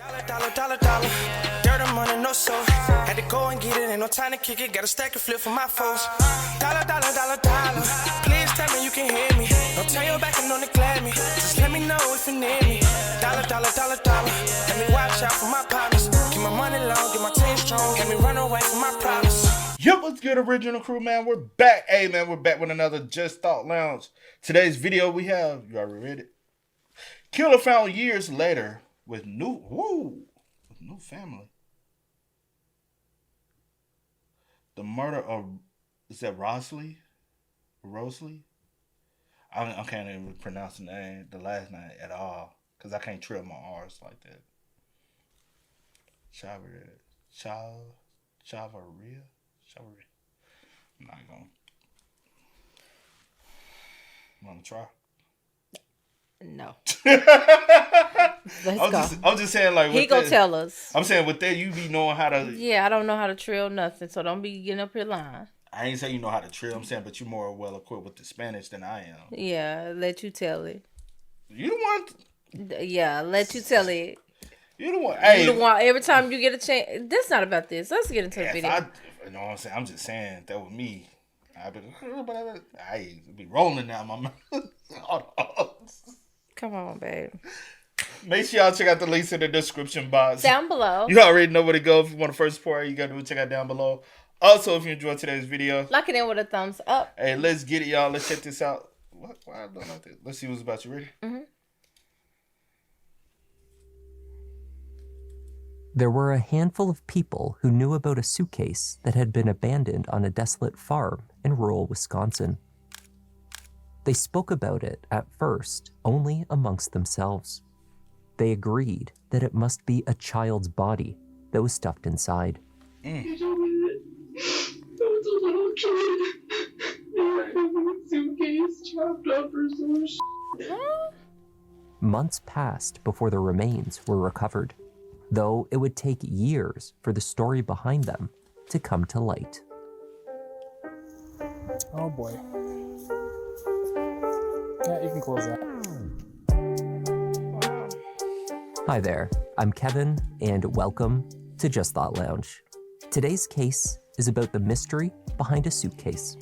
Dollar. Dirt and money, no soul. Had to go and get it, ain't no time to kick it. Got a stack and flip for my foes. Dollar. Please tell me you can hear me. Don't turn your back and don't neglect me. Just let me know if you need me. Dollar. Let me watch out for my partners. Keep my money long, get my team strong. Let me run away from my problems. Yo, what's good, original crew, man? We're back. Hey, man, we're back with another Just Thought Lounge. Today's video we have, you already read it? Killer found years later with new family. The murder of, is that Rosaly? I can't even pronounce the last name at all, because I can't trill my R's like that. Chavarria? I'm not going. Want to try? No. I'm just saying, like, he gonna tell us. I'm saying with that, you be knowing how to. Yeah, I don't know how to trill nothing, so don't be getting up here lying. I ain't saying you know how to trill. I'm saying, but you're more well equipped with the Spanish than I am. Yeah, let you tell it. You don't want. Yeah, let you tell it. You don't want. Hey, you don't want every time you get a chance. This not about this. Let's get into the video. You know what I'm saying? I'm just saying that with me, I be rolling down my mouth. Come on, babe. Make sure y'all check out the links in the description box. Down below. You already know where to go. If you want the first part, you got to check out down below. Also, if you enjoyed today's video, lock it in with a thumbs up. Hey, let's get it, y'all. Let's check this out. Why I don't like this? Let's see what's about. You ready? Mm-hmm. There were a handful of people who knew about a suitcase that had been abandoned on a desolate farm in rural Wisconsin. They spoke about it at first only amongst themselves. They agreed that it must be a child's body that was stuffed inside. He told me that there was a little kid in a suitcase chopped up or some shit. Months passed before the remains were recovered, though it would take years for the story behind them to come to light. Oh boy. Yeah, you can close that. Hi there, I'm Kevin, and welcome to Just Thought Lounge. Today's case is about the mystery behind a suitcase.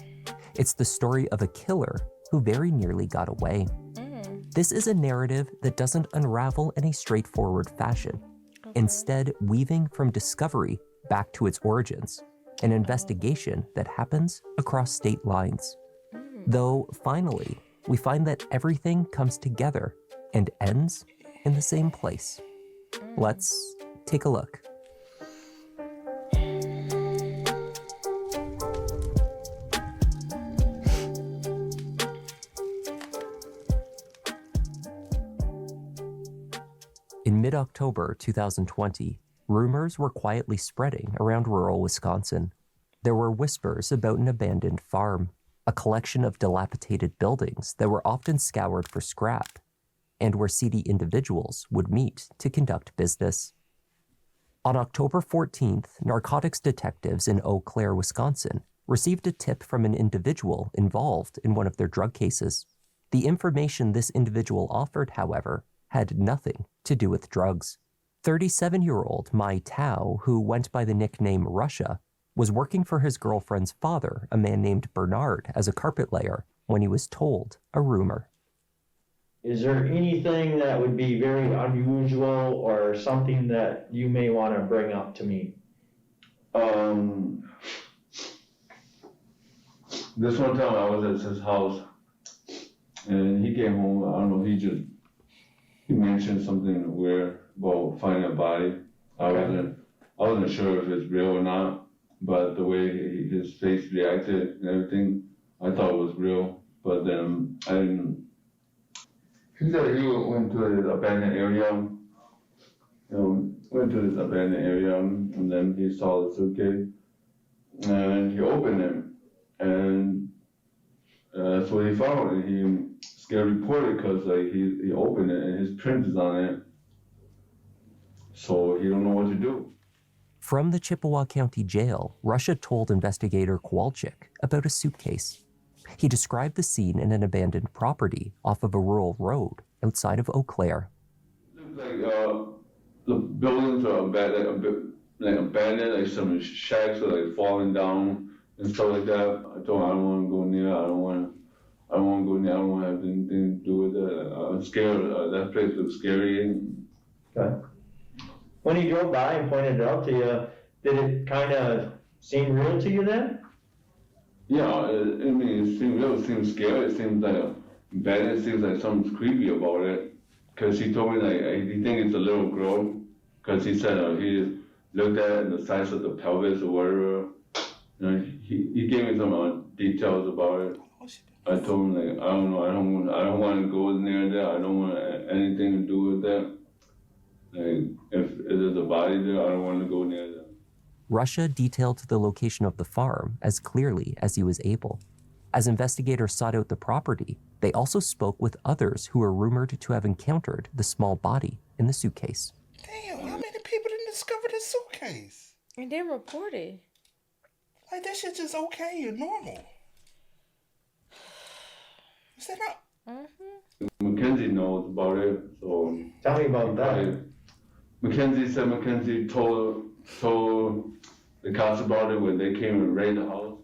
It's the story of a killer who very nearly got away. This is a narrative that doesn't unravel in a straightforward fashion, instead weaving from discovery back to its origins, an investigation that happens across state lines. Though finally, we find that everything comes together and ends in the same place. Let's take a look. In mid-October 2020, rumors were quietly spreading around rural Wisconsin. There were whispers about an abandoned farm, a collection of dilapidated buildings that were often scoured for scrap, and where seedy individuals would meet to conduct business. On October 14th, narcotics detectives in Eau Claire, Wisconsin, received a tip from an individual involved in one of their drug cases. The information this individual offered, however, had nothing to do with drugs. 37-year-old Mai Tao, who went by the nickname Russia, was working for his girlfriend's father, a man named Bernard, as a carpet layer when he was told a rumor. Is there anything that would be very unusual or something that you may want to bring up to me? This one time I was at his house and he came home. I don't know, he mentioned something weird about finding a body. I wasn't sure if it's real or not, but the way his face reacted and everything, I thought it was real. But then I didn't. He said he went to this abandoned area, and then he saw the suitcase, and he opened it, and that's what he found. And he scared reported because he opened it and his print is on it, so he don't know what to do. From the Chippewa County Jail, Russia told investigator Kowalczyk about a suitcase. He described the scene in an abandoned property off of a rural road outside of Eau Claire. It looked the buildings are abandoned, like some shacks are like falling down and stuff like that. I told him I don't want to go near. I don't want to go near. I don't want to have anything to do with that. I'm scared. That place looks scary. Okay. When he drove by and pointed it out to you, did it kind of seem real to you then? Yeah, I mean, it seems real. It seems scary. It seems like bad. It seems like something's creepy about it. Cause he told me like he thinks it's a little girl. Cause he said he looked at it and the size of the pelvis or whatever. You know, he gave me some details about it. I told him like I don't know. I don't want to go near that. I don't want anything to do with that. Like if there's a body there, I don't want to go near that. Russia detailed the location of the farm as clearly as he was able. As investigators sought out the property, they also spoke with others who were rumored to have encountered the small body in the suitcase. Damn, how many people didn't discover this suitcase? And then reported. Like, that shit just okay or normal. Is that not? Mackenzie knows about it, so Tell me about that. Mackenzie said Mackenzie told the cops about it when they came and raided the house.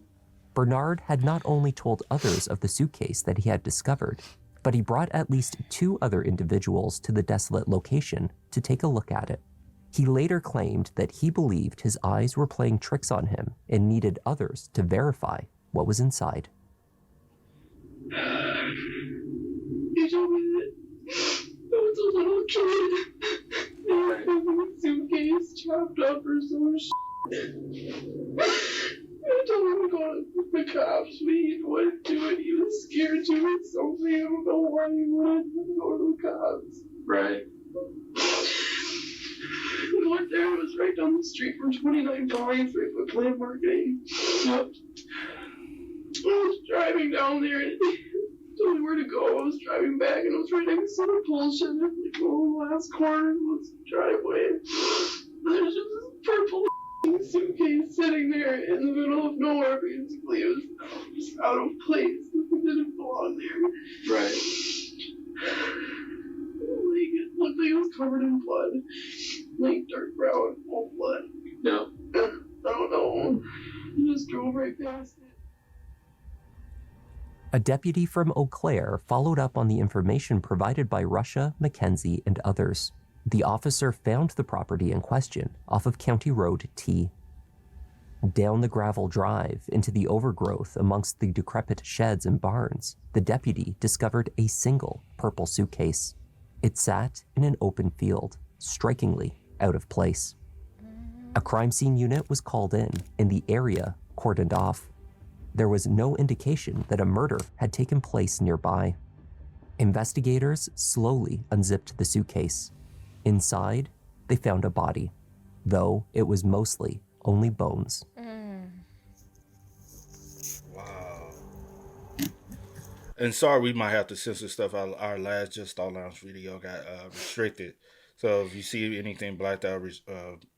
Bernard had not only told others of the suitcase that he had discovered, but he brought at least 2 other individuals to the desolate location to take a look at it. He later claimed that he believed his eyes were playing tricks on him and needed others to verify what was inside. He told me that there was a little kid in a suitcase chopped up or some shit. I told him to go to the cops, but he wouldn't do it. He was scared to do something. I don't know why he wouldn't go to the cops. Right. We went there. It was right down the street from 29 Vines, right by Plant Marketing. Yep. I was driving down there and he told me where to go. I was driving back and I was right next to the pole shed. Like, the last corner was the driveway. There's just this purple suitcase sitting there in the middle of nowhere. Basically, it was just out of place. It didn't belong there. Right. Like, it looked like it was covered in blood. Like dark brown, old blood. Yeah. I don't know. I just drove right past it. A deputy from Eau Claire followed up on the information provided by Russia, Mackenzie, and others. The officer found the property in question off of County Road T. Down the gravel drive into the overgrowth amongst the decrepit sheds and barns, the deputy discovered a single purple suitcase. It sat in an open field, strikingly out of place. A crime scene unit was called in and the area cordoned off. There was no indication that a murder had taken place nearby. Investigators slowly unzipped the suitcase. Inside, they found a body, though it was mostly only bones. Wow. And sorry, we might have to censor stuff. Our last Just Thought Lounge video got restricted. So if you see anything blacked out,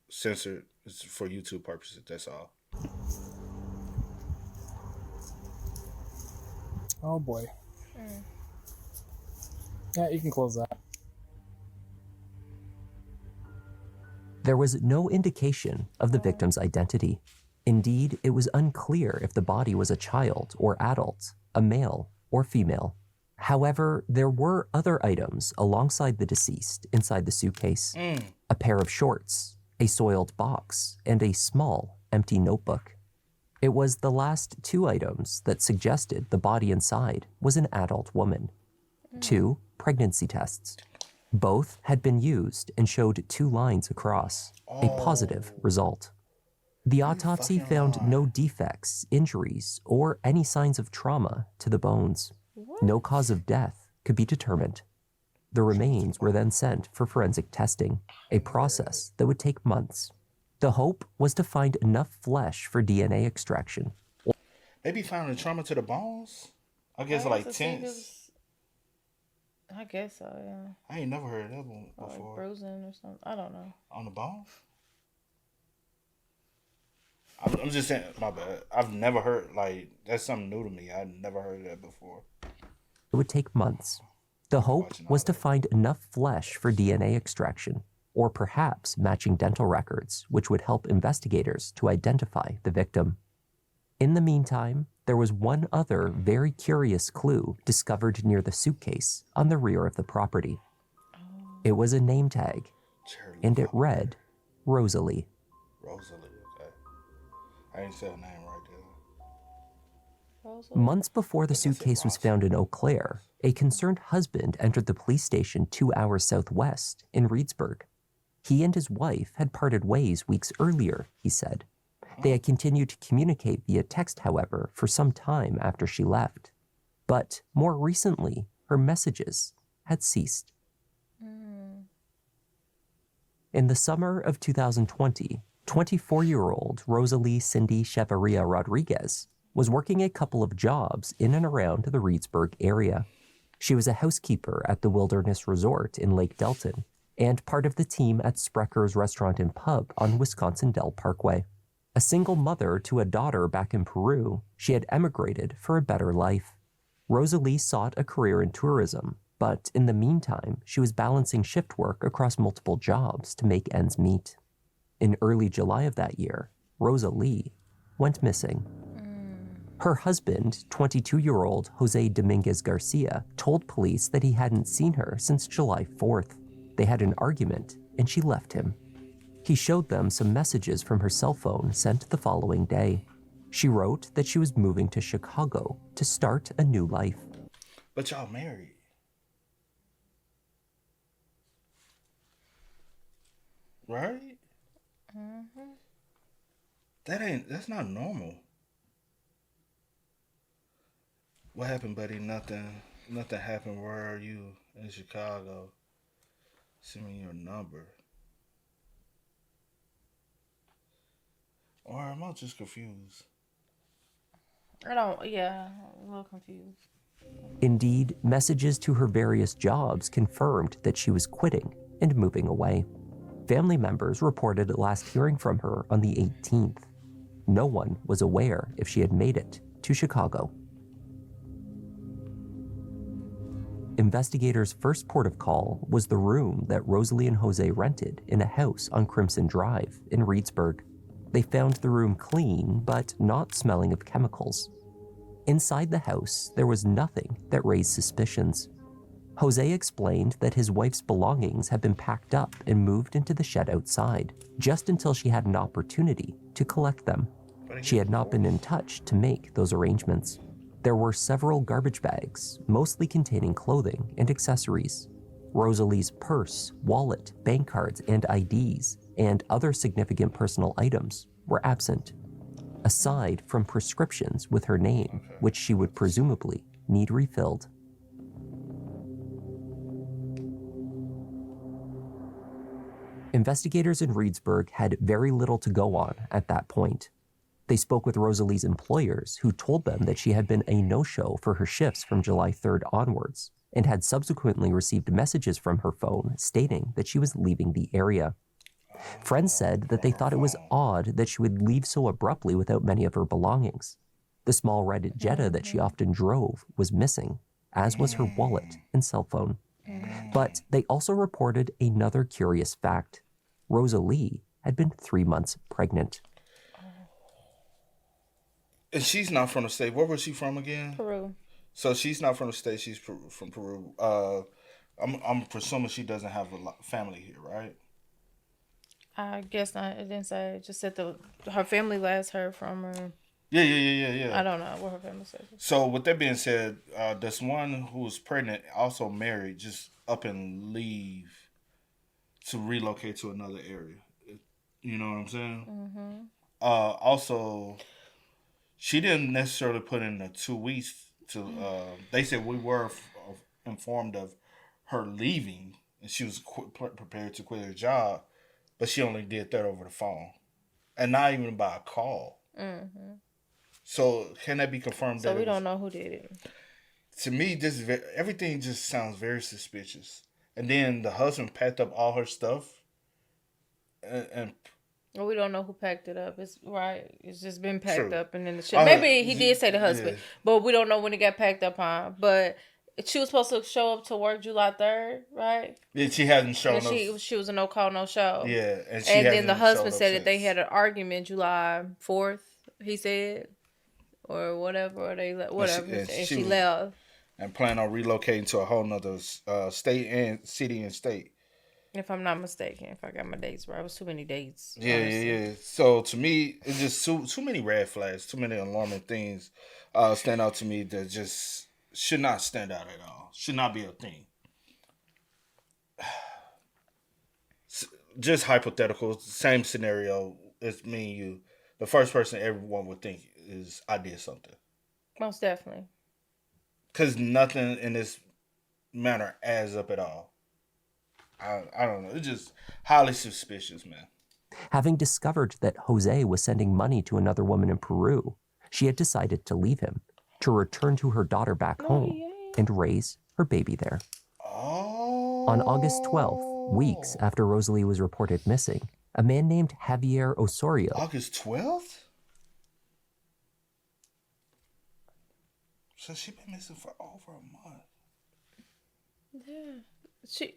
censored, it's for YouTube purposes. That's all. Oh boy. Yeah, you can close that. There was no indication of the victim's identity. Indeed, it was unclear if the body was a child or adult, a male or female. However, there were other items alongside the deceased inside the suitcase. A pair of shorts, a soiled box, and a small, empty notebook. It was the last 2 items that suggested the body inside was an adult woman. 2 pregnancy tests. Both had been used and showed 2 lines across, a positive result. The autopsy found no defects, injuries, or any signs of trauma to the bones. No cause of death could be determined. The remains were then sent for forensic testing, a process that would take months. The hope was to find enough flesh for DNA extraction. Maybe found a trauma to the bones? I guess like tense. I guess so, yeah. I ain't never heard of that one Or before. like bruising or something. I don't know. On the bones? I'm just saying, my bad. I've never heard, like, that's something new to me. I've never heard of that before. It would take months. The hope was to find enough flesh for DNA extraction, or perhaps matching dental records, which would help investigators to identify the victim. In the meantime, there was one other very curious clue discovered near the suitcase on the rear of the property. It was a name tag, and it read, Rosaly. Rosaly, okay. I ain't said her name right there. Months before the suitcase was found in Eau Claire, a concerned husband entered the police station 2 hours southwest in Reedsburg. He and his wife had parted ways weeks earlier, he said. They had continued to communicate via text, however, for some time after she left. But more recently, her messages had ceased. In the summer of 2020, 24-year-old Rosaly Cindy Chavarria Rodriguez was working a couple of jobs in and around the Reedsburg area. She was a housekeeper at the Wilderness Resort in Lake Delton and part of the team at Sprecker's Restaurant and Pub on Wisconsin Dell Parkway. A single mother to a daughter back in Peru, she had emigrated for a better life. Rosaly sought a career in tourism, but in the meantime, she was balancing shift work across multiple jobs to make ends meet. In early July of that year, Rosaly went missing. Her husband, 22-year-old Jose Dominguez Garcia, told police that he hadn't seen her since July 4th. They had an argument, and she left him. He showed them some messages from her cell phone sent the following day. She wrote that she was moving to Chicago to start a new life. But y'all married. Right? That's not normal. What happened, buddy? Nothing happened. Where are you? In Chicago. Send me your number. Or am I just confused? I'm a little confused. Indeed, messages to her various jobs confirmed that she was quitting and moving away. Family members reported last hearing from her on the 18th. No one was aware if she had made it to Chicago. Investigators' first port of call was the room that Rosaly and Jose rented in a house on Crimson Drive in Reedsburg. They found the room clean, but not smelling of chemicals. Inside the house, there was nothing that raised suspicions. Jose explained that his wife's belongings had been packed up and moved into the shed outside, just until she had an opportunity to collect them. She had not been in touch to make those arrangements. There were several garbage bags, mostly containing clothing and accessories. Rosaly's purse, wallet, bank cards, and IDs, and other significant personal items were absent, aside from prescriptions with her name, which she would presumably need refilled. Investigators in Reedsburg had very little to go on at that point. They spoke with Rosaly's employers, who told them that she had been a no-show for her shifts from July 3rd onwards, and had subsequently received messages from her phone stating that she was leaving the area. Friends said that they thought it was odd that she would leave so abruptly without many of her belongings. The small red Jetta that she often drove was missing, as was her wallet and cell phone. But they also reported another curious fact. Rosaly had been 3 months pregnant. And she's not from the state. Where was she from again? Peru. So she's not from the state. She's from Peru. I'm presuming she doesn't have a family here, right? I guess not. It didn't say. It just said her family last heard from her. Yeah. I don't know what her family said. So with that being said, this one who was pregnant, also married, just up and leave to relocate to another area. You know what I'm saying? Mm-hmm. Also, she didn't necessarily put in the 2 weeks to. They said we were informed of her leaving, and she was prepared to quit her job, but she only did that over the phone, and not even by a call. Mm-hmm. So can that be confirmed? So we don't know who did it. To me, everything just sounds very suspicious. And then the husband packed up all her stuff, and well, we don't know who packed it up. It's right. It's just been packed True. up and in the ship. Maybe he did say the husband, but we don't know when it got packed up on. But She was supposed to show up to work July 3rd, right? Yeah, she hasn't shown And up. she was a no call, no show. Yeah, and she And then the hasn't husband showed up said that they since. had an argument July 4th. He said, or whatever, or they whatever, and she left. And plan on relocating to a whole nother state and city and state. If I'm not mistaken, if I got my dates right, it was too many dates. Yeah. So to me, it's just too many red flags, too many alarming things stand out to me that just should not stand out at all. Should not be a thing. Just hypothetical, same scenario as me and you. The first person everyone would think is I did something. Most definitely. Because nothing in this matter adds up at all. I don't know. It's just highly suspicious, man. Having discovered that Jose was sending money to another woman in Peru, she had decided to leave him, to return to her daughter back home and raise her baby there. Oh. On August 12th, weeks after Rosaly was reported missing, a man named Javier Osorio. August 12th? So she been missing for over a month. Yeah.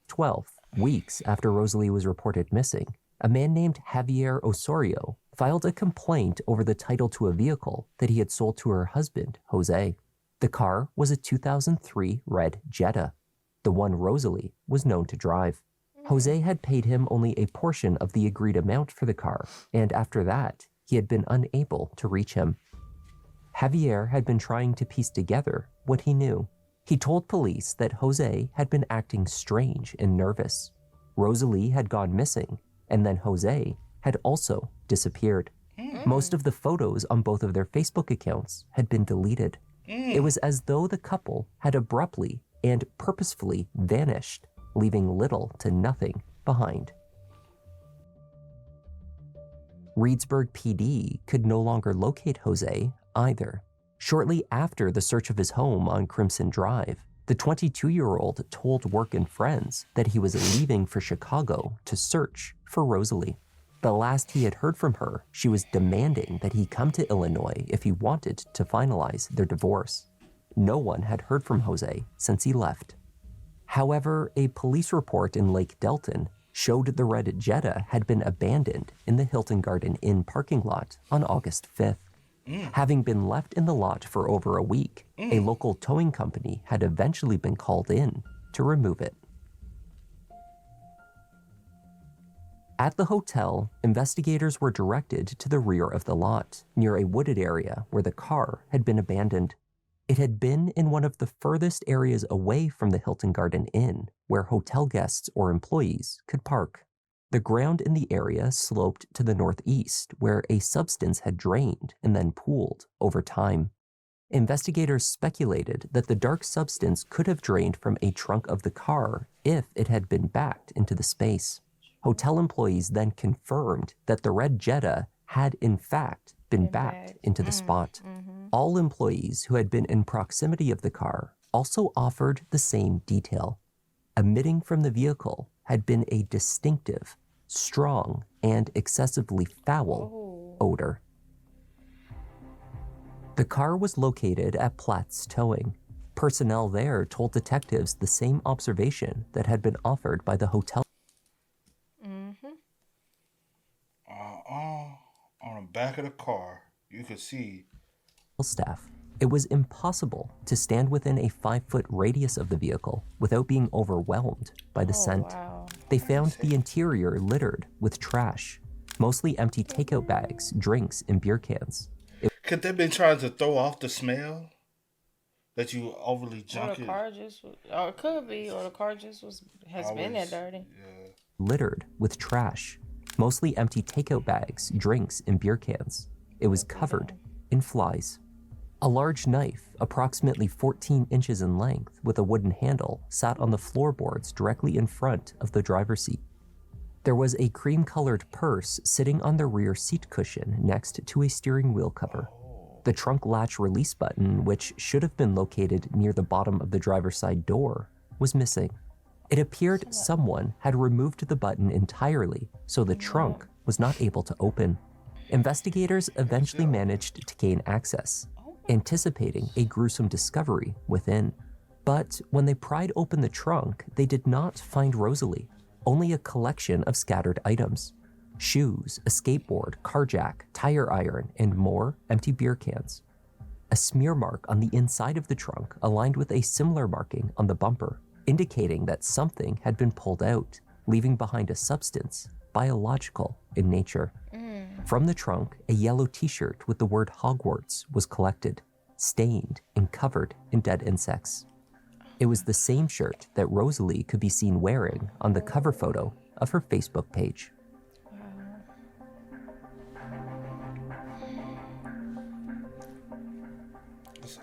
12 weeks after Rosaly was reported missing, a man named Javier Osorio filed a complaint over the title to a vehicle that he had sold to her husband, Jose. The car was a 2003 red Jetta, the one Rosaly was known to drive. Jose had paid him only a portion of the agreed amount for the car, and after that, he had been unable to reach him. Javier had been trying to piece together what he knew. He told police that Jose had been acting strange and nervous. Rosaly had gone missing, and then Jose had also disappeared. Most of the photos on both of their Facebook accounts had been deleted. It was as though the couple had abruptly and purposefully vanished, leaving little to nothing behind. Reedsburg PD could no longer locate Jose either. Shortly after the search of his home on Crimson Drive, the 22-year-old told work and friends that he was leaving for Chicago to search for Rosaly. The last he had heard from her, she was demanding that he come to Illinois if he wanted to finalize their divorce. No one had heard from Jose since he left. However, a police report in Lake Delton showed the red Jetta had been abandoned in the Hilton Garden Inn parking lot on August 5th. Having been left in the lot for over a week, a local towing company had eventually been called in to remove it. At the hotel, investigators were directed to the rear of the lot, near a wooded area where the car had been abandoned. It had been in one of the furthest areas away from the Hilton Garden Inn, where hotel guests or employees could park. The ground in the area sloped to the northeast, where a substance had drained and then pooled over time. Investigators speculated that the dark substance could have drained from a trunk of the car if it had been backed into the space. Hotel employees then confirmed that the red Jetta had in fact been backed into the spot. All employees who had been in proximity of the car also offered the same detail. Emitting from the vehicle had been a distinctive, strong, and excessively foul odor. The car was located at Platt's Towing. Personnel there told detectives the same observation that had been offered by the hotel. On the back of the car, you could see Staff. It was impossible to stand within a 5-foot radius of the vehicle without being overwhelmed by the scent. Wow. They found the interior littered with trash, mostly empty takeout bags, drinks, and beer cans. Could they have been trying to throw off the smell that you overly junk Or it? the car just, or it could be, or the car just has been that dirty. Yeah. Littered with trash, mostly empty takeout bags, drinks, and beer cans. It was covered in flies. A large knife, approximately 14 inches in length, with a wooden handle, sat on the floorboards directly in front of the driver's seat. There was a cream-colored purse sitting on the rear seat cushion next to a steering wheel cover. The trunk latch release button, which should have been located near the bottom of the driver's side door, was missing. It appeared someone had removed the button entirely, so the trunk was not able to open. Investigators eventually managed to gain access. anticipating a gruesome discovery within. But when they pried open the trunk, they did not find Rosaly, only a collection of scattered items. Shoes, a skateboard, car jack, tire iron, and more empty beer cans. A smear mark on the inside of the trunk aligned with a similar marking on the bumper, indicating that something had been pulled out, leaving behind a substance, biological in nature. From the trunk, a yellow t-shirt with the word Hogwarts was collected, stained and covered in dead insects. It was the same shirt that Rosaly could be seen wearing on the cover photo of her Facebook page.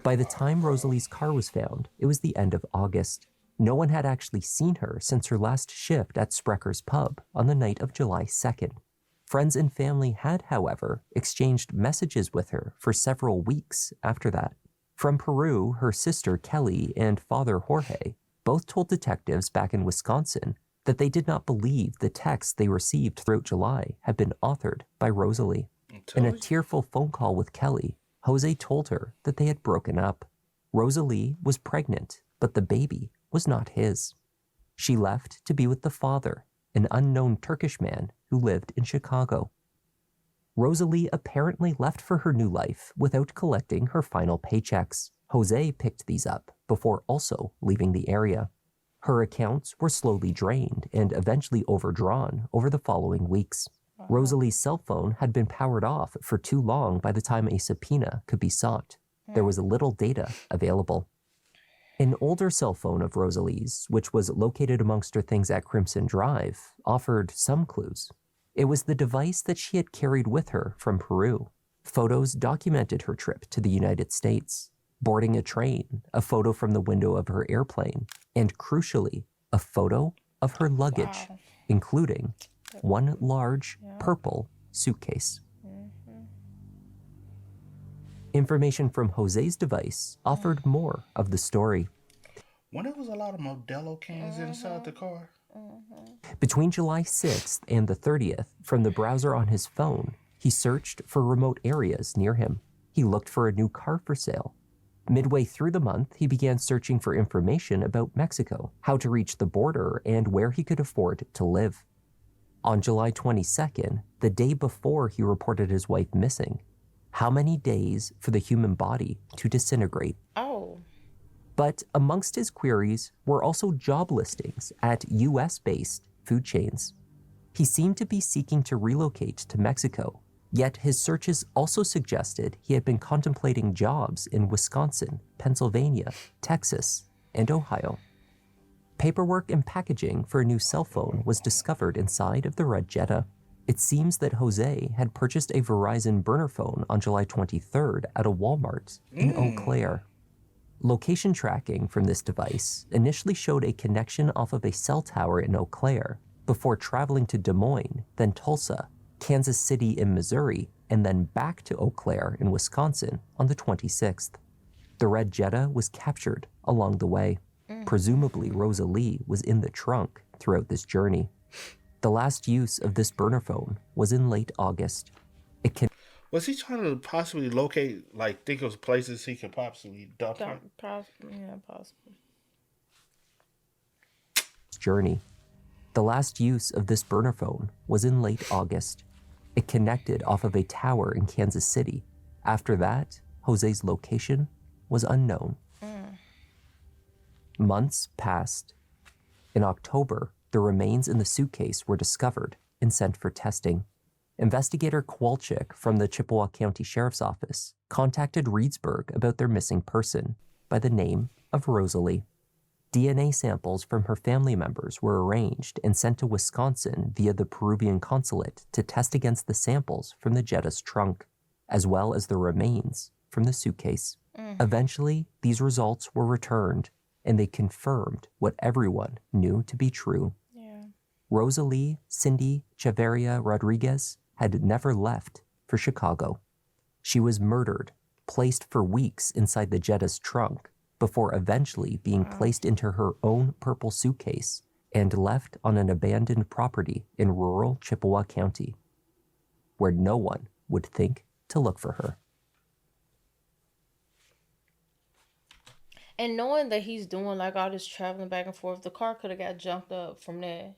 By the time Rosaly's car was found, it was the end of August. No one had actually seen her since her last shift at Sprecker's pub on the night of July 2nd. Friends and family had, however, exchanged messages with her for several weeks after that. From Peru, her sister Kelly and father Jorge both told detectives back in Wisconsin that they did not believe the texts they received throughout July had been authored by Rosaly. In a tearful phone call with Kelly, Jose told her that they had broken up. Rosaly was pregnant, but the baby was not his. She left to be with the father, an unknown Turkish man who lived in Chicago. Rosaly apparently left for her new life without collecting her final paychecks. Jose picked these up before also leaving the area. Her accounts were slowly drained and eventually overdrawn over the following weeks. Rosaly's cell phone had been powered off for too long by the time a subpoena could be sought. There was little data available. An older cell phone of Rosaly's, which was located amongst her things at Crimson Drive, offered some clues. It was the device that she had carried with her from Peru. Photos documented her trip to the United States, boarding a train, a photo from the window of her airplane, and crucially, a photo of her luggage, including one large purple suitcase. Information from Jose's device offered more of the story. When there was a lot of Modelo cans inside the car. Between July 6th and the 30th, from the browser on his phone, he searched for remote areas near him. He looked for a new car for sale. Midway through the month, he began searching for information about Mexico, how to reach the border, and where he could afford to live. On July 22nd, the day before he reported his wife missing, how many days for the human body to disintegrate? But amongst his queries were also job listings at US-based food chains. He seemed to be seeking to relocate to Mexico, yet his searches also suggested he had been contemplating jobs in Wisconsin, Pennsylvania, Texas, and Ohio. Paperwork and packaging for a new cell phone was discovered inside of the red Jetta. It seems that Jose had purchased a Verizon burner phone on July 23rd at a Walmart in Eau Claire. Location tracking from this device initially showed a connection off of a cell tower in Eau Claire before traveling to Des Moines, then Tulsa, Kansas City in Missouri, and then back to Eau Claire in Wisconsin on the 26th. The red Jetta was captured along the way. Presumably, Rosaly was in the trunk throughout this journey. The last use of this burner phone was in late August. Was he trying to possibly locate, like, think of places he could possibly dump her? Possibly. Journey. The last use of this burner phone was in late August. It connected off of a tower in Kansas City. After that, Jose's location was unknown. Months passed. In October, the remains in the suitcase were discovered and sent for testing. Investigator Kowalczyk from the Chippewa County Sheriff's Office contacted Reedsburg about their missing person by the name of Rosaly. DNA samples from her family members were arranged and sent to Wisconsin via the Peruvian consulate to test against the samples from the Jetta's trunk, as well as the remains from the suitcase. Eventually, these results were returned, and they confirmed what everyone knew to be true. Rosaly Cindy Chavarria Rodriguez had never left for Chicago. She was murdered, placed for weeks inside the Jetta's trunk, before eventually being placed into her own purple suitcase and left on an abandoned property in rural Chippewa County, where no one would think to look for her. And knowing that he's doing like all this traveling back and forth, the car could have got junked up from there.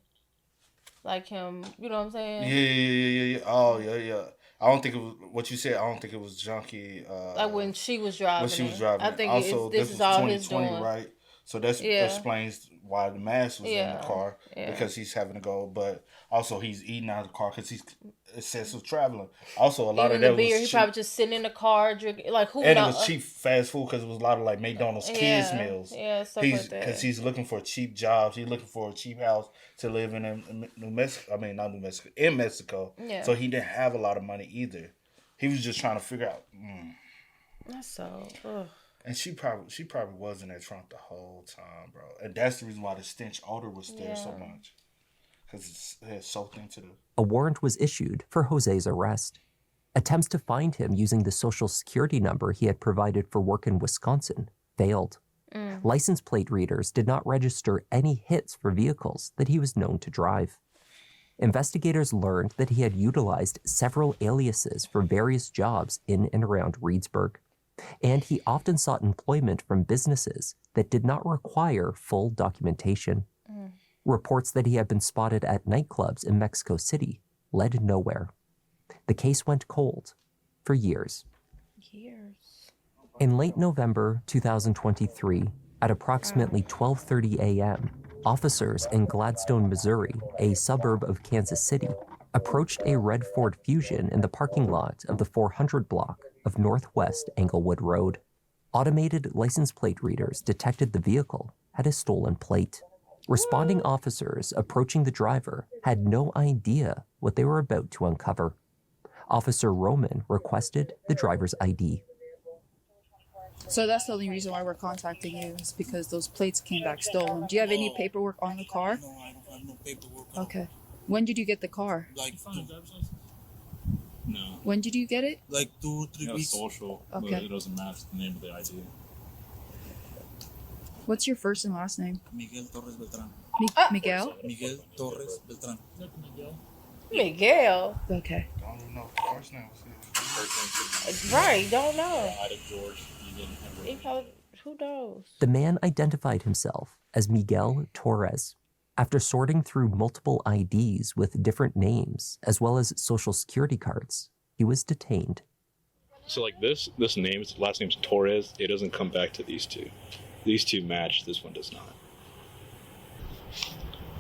Like him, you know what I'm saying? Yeah. Oh, yeah. I don't think it was what you said. I don't think it was junky. Like when she was driving. When she was driving. I think Also, this was is all 2020, his doing. Right? So that explains why the mask was in the car Yeah. because he's having to go. But also, he's eating out of the car because he's excessive traveling. Also, a lot Even of that the beer, was he cheap. probably just sitting in the car drinking. Like who? And it was cheap fast food because it was a lot of like McDonald's kids meals. Yeah, stuff like that. Because he's looking for cheap jobs. He's looking for a cheap house to live in New Mexico. I mean, not New Mexico, in Mexico. Yeah. So he didn't have a lot of money either. He was just trying to figure out. That's so. Ugh. And she probably was in that trunk the whole time, bro. And that's the reason why the stench odor was there so much. Because it soaked into the... A warrant was issued for Jose's arrest. Attempts to find him using the social security number he had provided for work in Wisconsin failed. License plate readers did not register any hits for vehicles that he was known to drive. Investigators learned that he had utilized several aliases for various jobs in and around Reedsburg, and he often sought employment from businesses that did not require full documentation. Reports that he had been spotted at nightclubs in Mexico City led nowhere. The case went cold for years. In late November 2023, at approximately 12:30 a.m., officers in Gladstone, Missouri, a suburb of Kansas City, approached a red Ford Fusion in the parking lot of the 400 block of Northwest Englewood Road. Automated license plate readers detected the vehicle had a stolen plate. Responding officers approaching the driver had no idea what they were about to uncover. Officer Roman requested the driver's ID. So that's the only reason why we're contacting you, is because those plates came back stolen. Do you have any paperwork on the car? No, I don't have no paperwork. Okay. When did you get the car? Like, no. When did you get it? Like 2 or 3 weeks. Social, Okay. but it doesn't match the name of the ID. What's your first and last name? Miguel Torres Beltran. Miguel? Miguel Torres Beltran. Miguel. Okay. I don't know if the first name was Right, don't know. Out of George, you didn't have He probably, who knows? The man identified himself as Miguel Torres. After sorting through multiple IDs with different names, as well as social security cards, he was detained. So like this name, his last name's Torres. It doesn't come back to these two. These two match. This one does not.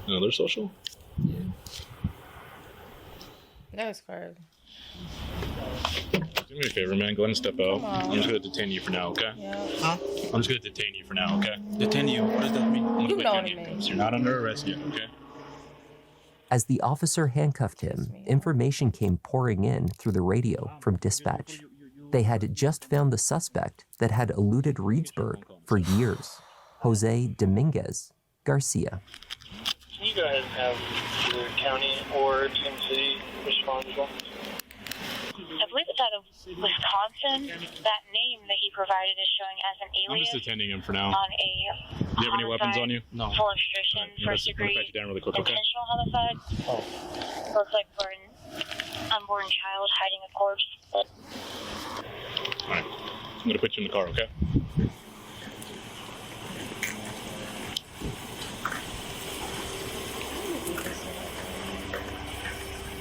Another social? That's crazy. Do me a favor, man. Go ahead and step out. I'm just going to detain you for now, okay? Yeah. Huh? I'm just going to detain you for now, okay? Detain you? What does that mean? I'm You gonna know put what you in it handcuffs. means. You're not under arrest yet, okay? As the officer handcuffed him, information came pouring in through the radio from dispatch. They had just found the suspect that had eluded Reedsburg for years, Jose Dominguez Garcia. Can you guys have either county or Twin City respond as well? I believe it's out of Wisconsin. That name that he provided is showing as an I'm alias just detaining him for now. on a Do you have any weapons on you? No. full illustration, I'm first going to degree, pat you down really quick, okay? intentional homicide. Looks like for an unborn child hiding a corpse. Alright. I'm going to put you in the car, okay?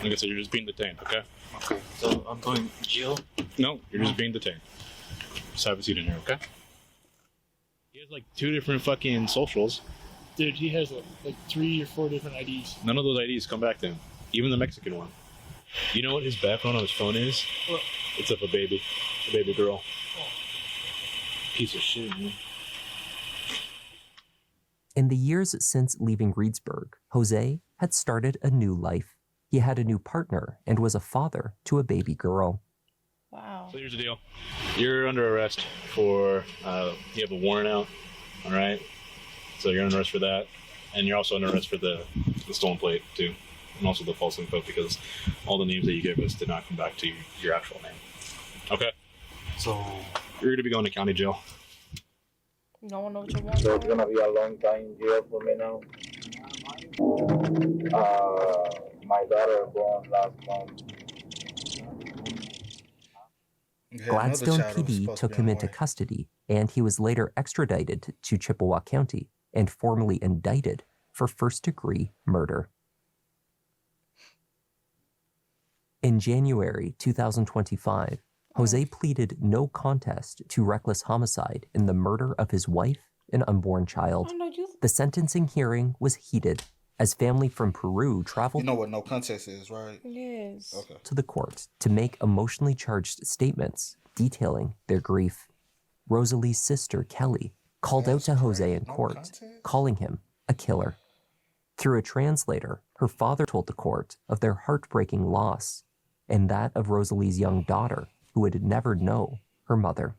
Like I said, you're just being detained, okay? Okay. So I'm going to jail? No, you're just being detained. Just have a seat in here, okay? He has like 2 different fucking socials. Dude, he has like 3 or 4 different IDs. None of those IDs come back to him. Even the Mexican one. You know what his background on his phone is? What? It's of a baby girl. Piece of shit, man. In the years since leaving Reedsburg, Jose had started a new life. He had a new partner and was a father to a baby girl. Wow. So here's the deal. You're under arrest for, you have a warrant out, all right? So you're under arrest for that. And you're also under arrest for the stolen plate, too. And also the false info, because all the names that you gave us did not come back to your actual name. Okay? So You're going to be going to county jail. No one knows what you want. So it's gonna be a long time in jail for me now. My daughter born last month. Yeah, another Gladstone child that was PD supposed to took be him on the into way. custody, and he was later extradited to Chippewa County and formally indicted for first-degree murder. In January 2025, Jose pleaded no contest to reckless homicide in the murder of his wife and unborn child. The sentencing hearing was heated as family from Peru traveled You know what no contest is, right? Yes. Okay. to the court to make emotionally charged statements detailing their grief. Rosaly's sister, Kelly, called out to Jose in court, calling him a killer. Through a translator, her father told the court of their heartbreaking loss and that of Rosaly's young daughter, who would never know her mother.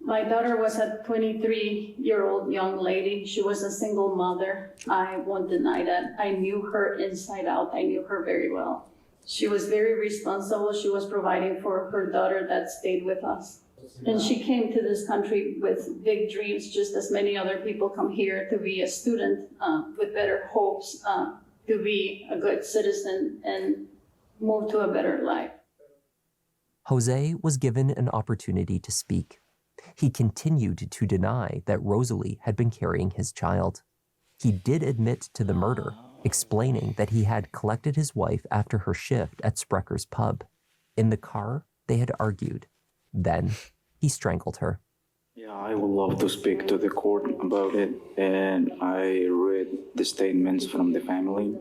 My daughter was a 23-year-old young lady. She was a single mother. I won't deny that. I knew her inside out. I knew her very well. She was very responsible. She was providing for her daughter that stayed with us. And she came to this country with big dreams, just as many other people come here to be a student with better hopes, to be a good citizen and move to a better life. Jose was given an opportunity to speak. He continued to deny that Rosaly had been carrying his child. He did admit to the murder, explaining that he had collected his wife after her shift at Sprecker's pub. In the car, they had argued. Then, he strangled her. Yeah, I would love to speak to the court about it, and I read the statements from the family.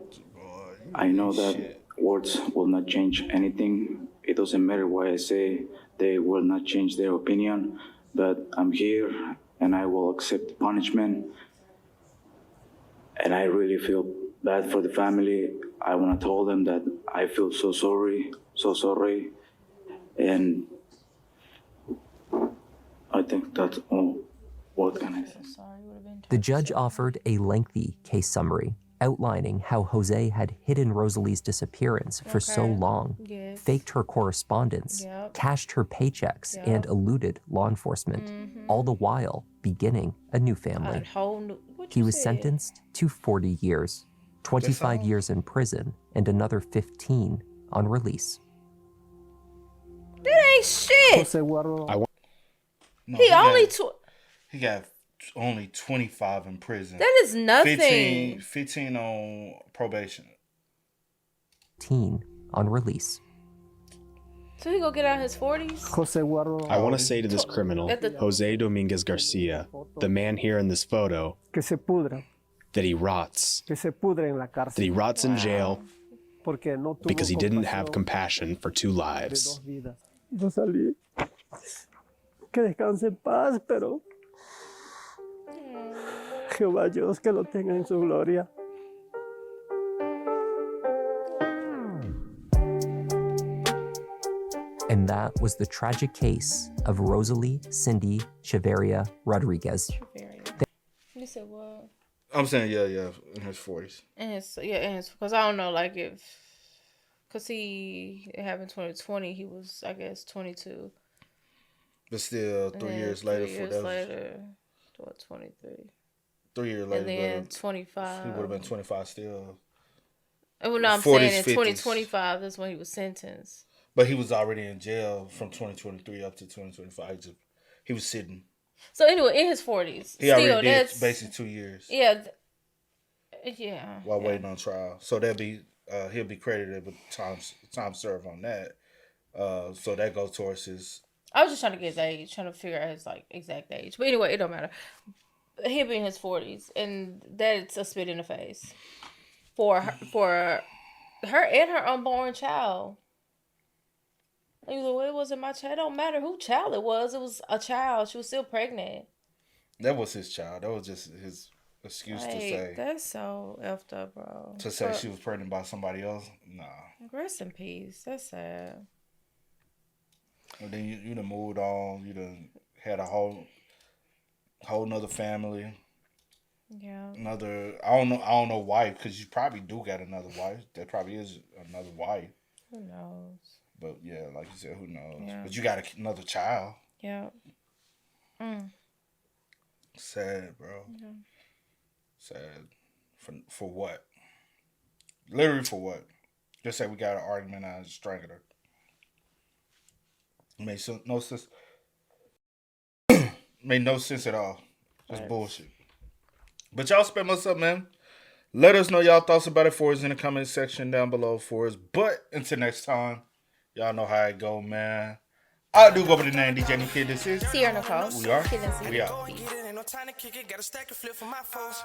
I know that words will not change anything. It doesn't matter what I say, they will not change their opinion, but I'm here and I will accept punishment. And I really feel bad for the family. I want to tell them that I feel so sorry, and I think that's all. What can I say? The judge offered a lengthy case summary, outlining how Jose had hidden Rosaly's disappearance for so long, faked her correspondence, cashed her paychecks, and eluded law enforcement, all the while beginning a new family. He was sentenced to 40 years, 25 years in prison, and another 15 on release. That ain't shit. No, He only he got only 25 in prison. That is nothing. 15 on probation. 15 on release. So he gonna get out his 40s? I want to say to this criminal, Jose Dominguez Garcia, the man here in this photo, that he rots. That he rots in jail because he didn't have compassion for two lives. Rosaly, que descanse en paz, pero Jehová Dios que lo tenga en su gloria. And that was the tragic case of Rosaly Cindy Chavarria Rodriguez. You said what? I'm saying, yeah, in his 40s. Because I don't know, like because it happened 2020, he was, I guess, 22. But still, 3 years later. 3 years later, what, 23? 3 years later. And then 25. He would have been 25 still. Well, no, I'm 40s, saying in 50s. 2025, that's when he was sentenced. But he was already in jail from 2023 up to 2025. He was sitting. So anyway, in his 40s. He already did basically 2 years. Yeah. While waiting on trial. So he'll be credited with time served on that. So that goes towards his... I was just trying to get his age, trying to figure out his exact age. But anyway, it don't matter. He'll be in his 40s, and that's a spit in the face for her and her unborn child. Either way, it wasn't my child. It don't matter who child it was. It was a child. She was still pregnant. That was his child. That was just his excuse to say. That's so effed up, bro. To say she was pregnant by somebody else? Nah. Rest in peace. That's sad. And then you done moved on. You done had a whole nother family. Yeah. I don't know wife, because you probably do got another wife. There probably is another wife. Who knows? But yeah, like you said, who knows? Yeah. But you got another child. Yeah. Sad, bro. Yeah. Sad. For what? Literally for what? Just say we got an argument and I strangled her. No sense. Made no sense at all. Just bullshit. But y'all spam us up, man. Let us know y'all thoughts about it for us in the comment section down below for us. But until next time, y'all know how it go, man. I do go by the name DJ Kid. This is Sierra Nicole. We are. We out. Ain't no time to kick it, got a stack of flip for my folks.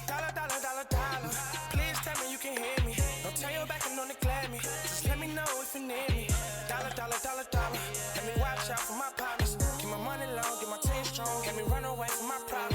Dollar, dollar, dollar, dollar. Please tell me you can hear me. Don't turn your back and don't neglect me. Just let me know if you need me. Dollar, dollar, dollar, dollar. Let me watch out for my partners. Keep my money low, get my team strong. Let me run away from my problems.